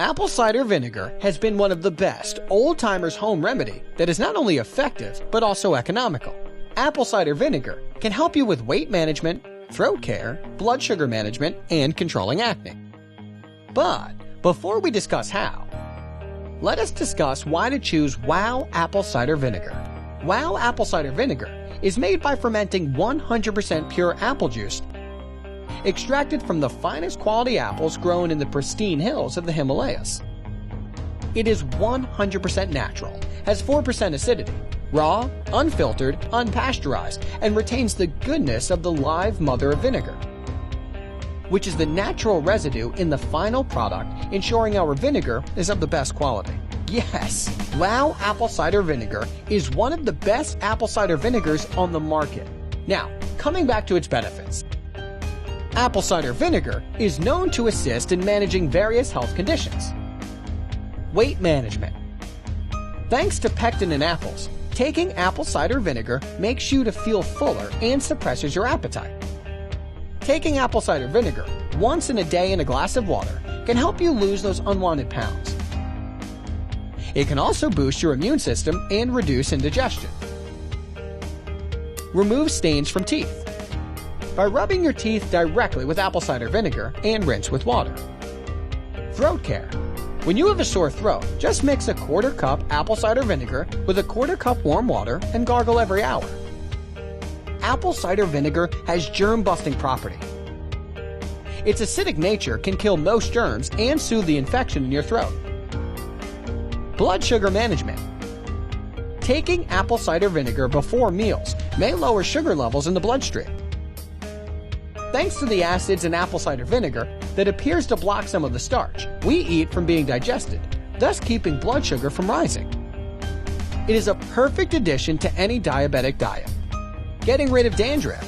Apple cider vinegar has been one of the best old-timers home remedy that is not only effective but also economical. Apple cider vinegar can help you with weight management, throat care, blood sugar management, and controlling acne. But before we discuss how, let us discuss why to choose Wow Apple Cider Vinegar. Wow Apple Cider Vinegar is made by fermenting 100% pure apple juice extracted from the finest quality apples grown in the pristine hills of the Himalayas. It is 100% natural, has 4% acidity, raw, unfiltered, unpasteurized, and retains the goodness of the live mother of vinegar, which is the natural residue in the final product, ensuring our vinegar is of the best quality. Yes, Wow Apple Cider Vinegar is one of the best apple cider vinegars on the market. Now, coming back to its benefits. Apple cider vinegar is known to assist in managing various health conditions. Weight management. Thanks to pectin in apples, taking apple cider vinegar makes you to feel fuller and suppresses your appetite. Taking apple cider vinegar once in a day in a glass of water can help you lose those unwanted pounds. It can also boost your immune system and reduce indigestion. Remove stains from teeth by rubbing your teeth directly with apple cider vinegar and rinse with water. Throat care. When you have a sore throat, just mix a 1/4 cup apple cider vinegar with a 1/4 cup warm water and gargle every hour. Apple cider vinegar has germ-busting property. Its acidic nature can kill most germs and soothe the infection in your throat. Blood sugar management. Taking apple cider vinegar before meals may lower sugar levels in the bloodstream. Thanks to the acids in apple cider vinegar that appears to block some of the starch we eat from being digested, thus keeping blood sugar from rising. It is a perfect addition to any diabetic diet. Getting rid of dandruff.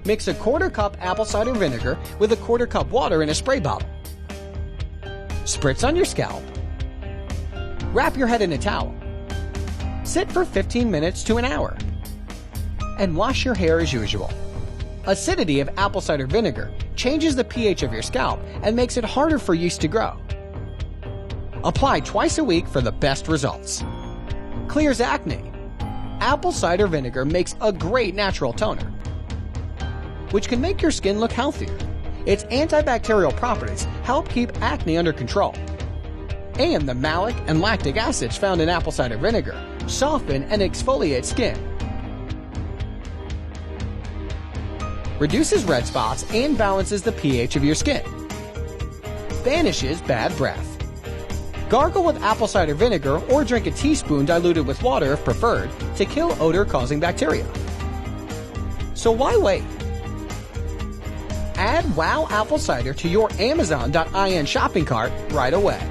Mix a 1/4 cup apple cider vinegar with a 1/4 cup water in a spray bottle. Spritz on your scalp. Wrap your head in a towel. Sit for 15 minutes to an hour. And wash your hair as usual. Acidity of apple cider vinegar changes the pH of your scalp and makes it harder for yeast to grow. Apply twice a week for the best results. Clears acne. Apple cider vinegar makes a great natural toner, which can make your skin look healthier. Its antibacterial properties help keep acne under control. And the malic and lactic acids found in apple cider vinegar soften and exfoliate skin. Reduces red spots and balances the pH of your skin. Banishes bad breath. Gargle with apple cider vinegar or drink a teaspoon diluted with water if preferred to kill odor-causing bacteria. So why wait? Add Wow Apple Cider to your Amazon.in shopping cart right away.